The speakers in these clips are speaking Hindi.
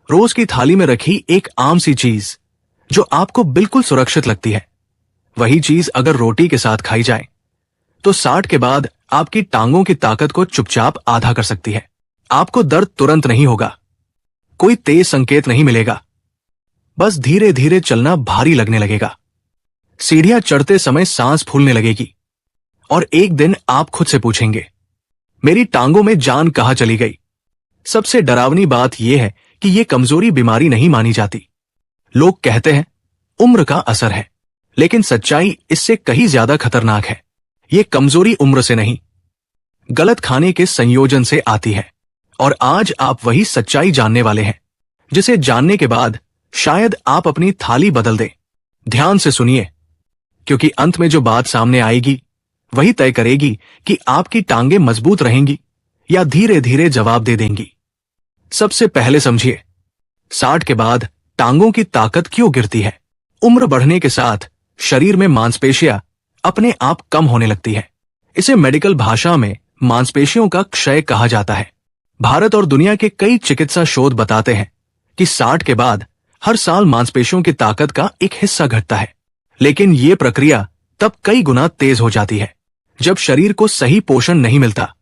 रोज की थाली में रखी एक आम सी चीज जो आपको बिल्कुल सुरक्षित लगती है, वही चीज अगर रोटी के साथ खाई जाए तो 60 के बाद आपकी टांगों की ताकत को चुपचाप आधा कर सकती है। आपको दर्द तुरंत नहीं होगा, कोई तेज संकेत नहीं मिलेगा, बस धीरे धीरे चलना भारी लगने लगेगा, सीढ़ियां चढ़ते समय सांस फूलने लगेगी और एक दिन आप खुद से पूछेंगे, मेरी टांगों में जान कहां चली गई। सबसे डरावनी बात यह है कि यह कमजोरी बीमारी नहीं मानी जाती। लोग कहते हैं उम्र का असर है, लेकिन सच्चाई इससे कहीं ज्यादा खतरनाक है। यह कमजोरी उम्र से नहीं, गलत खाने के संयोजन से आती है। और आज आप वही सच्चाई जानने वाले हैं, जिसे जानने के बाद शायद आप अपनी थाली बदल दें। ध्यान से सुनिए, क्योंकि अंत में जो बात सामने आएगी वही तय करेगी कि आपकी टांगें मजबूत रहेंगी या धीरे धीरे जवाब दे देंगी। सबसे पहले समझिए, 60 के बाद टांगों की ताकत क्यों गिरती है। उम्र बढ़ने के साथ शरीर में मांसपेशियां अपने आप कम होने लगती है। इसे मेडिकल भाषा में मांसपेशियों का क्षय कहा जाता है। भारत और दुनिया के कई चिकित्सा शोध बताते हैं कि 60 के बाद हर साल मांसपेशियों की ताकत का एक हिस्सा घटता है। लेकिन यह प्रक्रिया तब कई गुना तेज हो जाती है जब शरीर को सही पोषण नहीं मिलता।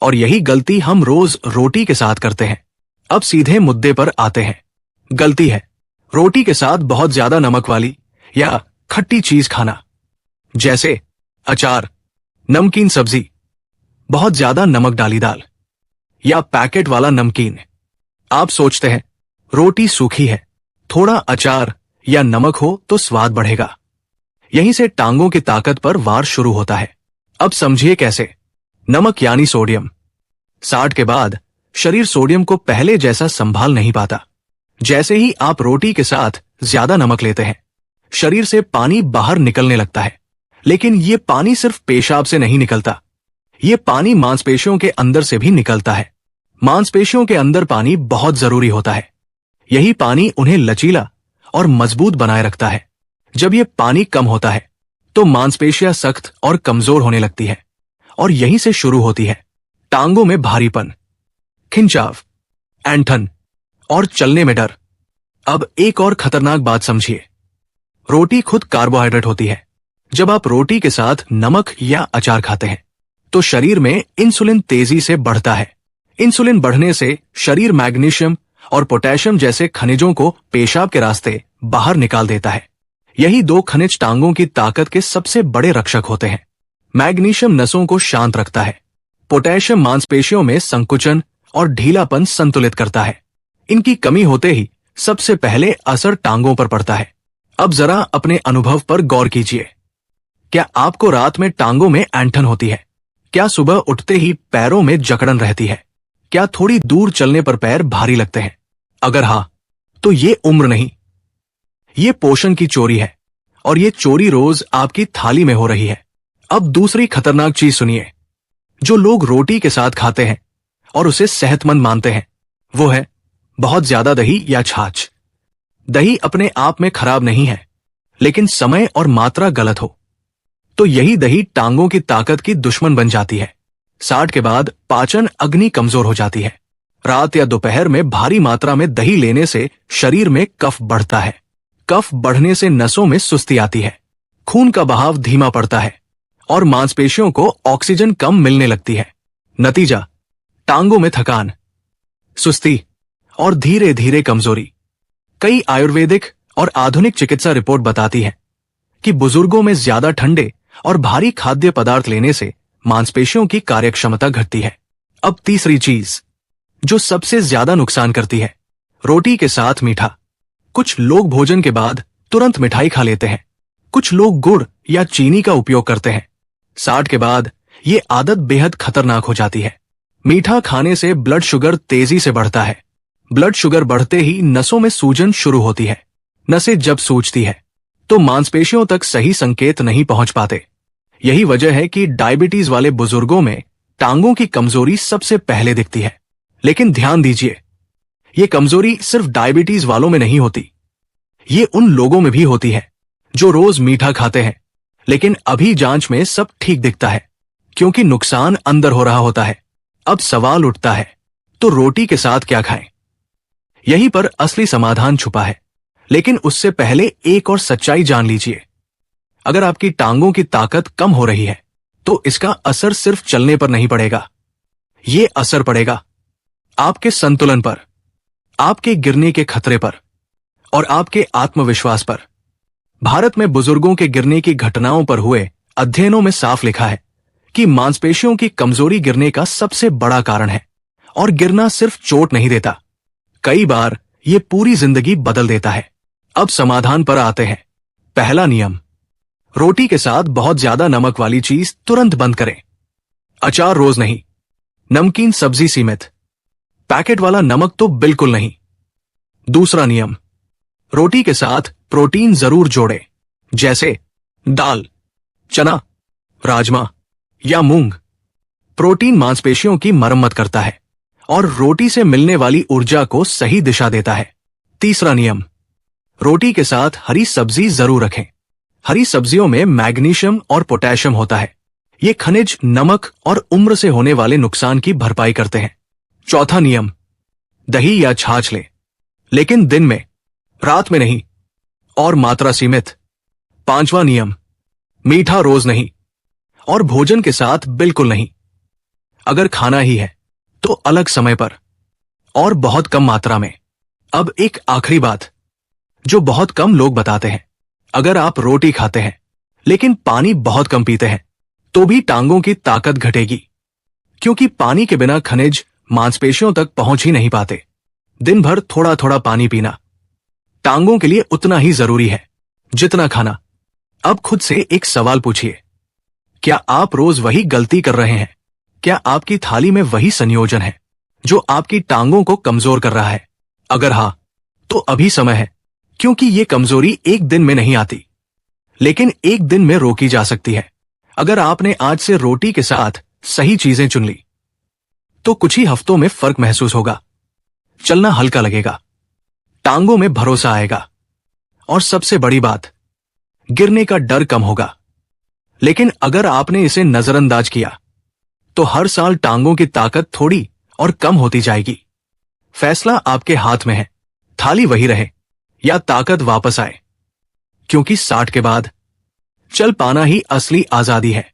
और यही गलती हम रोज रोटी के साथ करते हैं। अब सीधे मुद्दे पर आते हैं। गलती है रोटी के साथ बहुत ज्यादा नमक वाली या खट्टी चीज खाना, जैसे अचार, नमकीन सब्जी, बहुत ज्यादा नमक डाली दाल या पैकेट वाला नमकीन। आप सोचते हैं रोटी सूखी है, थोड़ा अचार या नमक हो तो स्वाद बढ़ेगा। यहीं से टांगों की ताकत पर वार शुरू होता है। अब समझिए कैसे। नमक यानी सोडियम। 60 के बाद शरीर सोडियम को पहले जैसा संभाल नहीं पाता। जैसे ही आप रोटी के साथ ज्यादा नमक लेते हैं, शरीर से पानी बाहर निकलने लगता है। लेकिन यह पानी सिर्फ पेशाब से नहीं निकलता, यह पानी मांसपेशियों के अंदर से भी निकलता है। मांसपेशियों के अंदर पानी बहुत जरूरी होता है। यही पानी उन्हें लचीला और मजबूत बनाए रखता है। जब यह पानी कम होता है तो मांसपेशियां सख्त और कमजोर होने लगती है और यहीं से शुरू होती है टांगों में भारीपन, खिंचाव, ऐंठन और चलने में डर। अब एक और खतरनाक बात समझिए। रोटी खुद कार्बोहाइड्रेट होती है। जब आप रोटी के साथ नमक या अचार खाते हैं तो शरीर में इंसुलिन तेजी से बढ़ता है। इंसुलिन बढ़ने से शरीर मैग्नीशियम और पोटेशियम जैसे खनिजों को पेशाब के रास्ते बाहर निकाल देता है। यही दो खनिज टांगों की ताकत के सबसे बड़े रक्षक होते हैं। मैग्नीशियम नसों को शांत रखता है, पोटेशियम मांसपेशियों में संकुचन और ढीलापन संतुलित करता है। इनकी कमी होते ही सबसे पहले असर टांगों पर पड़ता है। अब जरा अपने अनुभव पर गौर कीजिए। क्या आपको रात में टांगों में ऐंठन होती है? क्या सुबह उठते ही पैरों में जकड़न रहती है? क्या थोड़ी दूर चलने पर पैर भारी लगते हैं? अगर हाँ, तो ये उम्र नहीं, ये पोषण की चोरी है। और ये चोरी रोज आपकी थाली में हो रही है। अब दूसरी खतरनाक चीज सुनिए। जो लोग रोटी के साथ खाते हैं और उसे सेहतमंद मानते हैं, वो है बहुत ज्यादा दही या छाछ। दही अपने आप में खराब नहीं है, लेकिन समय और मात्रा गलत हो तो यही दही टांगों की ताकत की दुश्मन बन जाती है। 60 के बाद पाचन अग्नि कमजोर हो जाती है। रात या दोपहर में भारी मात्रा में दही लेने से शरीर में कफ बढ़ता है। कफ बढ़ने से नसों में सुस्ती आती है, खून का बहाव धीमा पड़ता है और मांसपेशियों को ऑक्सीजन कम मिलने लगती है। नतीजा, टांगों में थकान, सुस्ती और धीरे धीरे कमजोरी। कई आयुर्वेदिक और आधुनिक चिकित्सा रिपोर्ट बताती है कि बुजुर्गों में ज्यादा ठंडे और भारी खाद्य पदार्थ लेने से मांसपेशियों की कार्यक्षमता घटती है। अब तीसरी चीज जो सबसे ज्यादा नुकसान करती है, रोटी के साथ मीठा। कुछ लोग भोजन के बाद तुरंत मिठाई खा लेते हैं। कुछ लोग गुड़ या चीनी का उपयोग करते हैं। 60 के बाद ये आदत बेहद खतरनाक हो जाती है। मीठा खाने से ब्लड शुगर तेजी से बढ़ता है। ब्लड शुगर बढ़ते ही नसों में सूजन शुरू होती है। नसें जब सूजती है तो मांसपेशियों तक सही संकेत नहीं पहुंच पाते। यही वजह है कि डायबिटीज वाले बुजुर्गों में टांगों की कमजोरी सबसे पहले दिखती है। लेकिन ध्यान दीजिए, ये कमजोरी सिर्फ डायबिटीज वालों में नहीं होती, ये उन लोगों में भी होती है जो रोज मीठा खाते हैं, लेकिन अभी जांच में सब ठीक दिखता है, क्योंकि नुकसान अंदर हो रहा होता है। अब सवाल उठता है, तो रोटी के साथ क्या खाएं? यहीं पर असली समाधान छुपा है। लेकिन उससे पहले एक और सच्चाई जान लीजिए। अगर आपकी टांगों की ताकत कम हो रही है तो इसका असर सिर्फ चलने पर नहीं पड़ेगा। ये असर पड़ेगा आपके संतुलन पर, आपके गिरने के खतरे पर और आपके आत्मविश्वास पर। भारत में बुजुर्गों के गिरने की घटनाओं पर हुए अध्ययनों में साफ लिखा है कि मांसपेशियों की कमजोरी गिरने का सबसे बड़ा कारण है। और गिरना सिर्फ चोट नहीं देता, कई बार यह पूरी जिंदगी बदल देता है। अब समाधान पर आते हैं। पहला नियम, रोटी के साथ बहुत ज्यादा नमक वाली चीज तुरंत बंद करें। अचार रोज नहीं, नमकीन सब्जी सीमित, पैकेट वाला नमक तो बिल्कुल नहीं। दूसरा नियम, रोटी के साथ प्रोटीन जरूर जोड़ें, जैसे दाल, चना, राजमा या मूंग। प्रोटीन मांसपेशियों की मरम्मत करता है और रोटी से मिलने वाली ऊर्जा को सही दिशा देता है। तीसरा नियम, रोटी के साथ हरी सब्जी जरूर रखें। हरी सब्जियों में मैग्नीशियम और पोटेशियम होता है। ये खनिज नमक और उम्र से होने वाले नुकसान की भरपाई करते हैं। चौथा नियम, दही या छाछ लें, लेकिन दिन में, रात में नहीं, और मात्रा सीमित। पांचवा नियम, मीठा रोज नहीं और भोजन के साथ बिल्कुल नहीं। अगर खाना ही है तो अलग समय पर और बहुत कम मात्रा में। अब एक आखिरी बात जो बहुत कम लोग बताते हैं, अगर आप रोटी खाते हैं लेकिन पानी बहुत कम पीते हैं तो भी टांगों की ताकत घटेगी, क्योंकि पानी के बिना खनिज मांसपेशियों तक पहुंच ही नहीं पाते। दिन भर थोड़ा थोड़ा पानी पीना टांगों के लिए उतना ही जरूरी है जितना खाना। अब खुद से एक सवाल पूछिए, क्या आप रोज वही गलती कर रहे हैं? क्या आपकी थाली में वही संयोजन है जो आपकी टांगों को कमजोर कर रहा है? अगर हां, तो अभी समय है, क्योंकि ये कमजोरी एक दिन में नहीं आती, लेकिन एक दिन में रोकी जा सकती है। अगर आपने आज से रोटी के साथ सही चीजें चुन ली तो कुछ ही हफ्तों में फर्क महसूस होगा। चलना हल्का लगेगा, टांगों में भरोसा आएगा और सबसे बड़ी बात, गिरने का डर कम होगा। लेकिन अगर आपने इसे नजरअंदाज किया तो हर साल टांगों की ताकत थोड़ी और कम होती जाएगी। फैसला आपके हाथ में है, थाली वही रहे या ताकत वापस आए, क्योंकि 60 के बाद चल पाना ही असली आजादी है।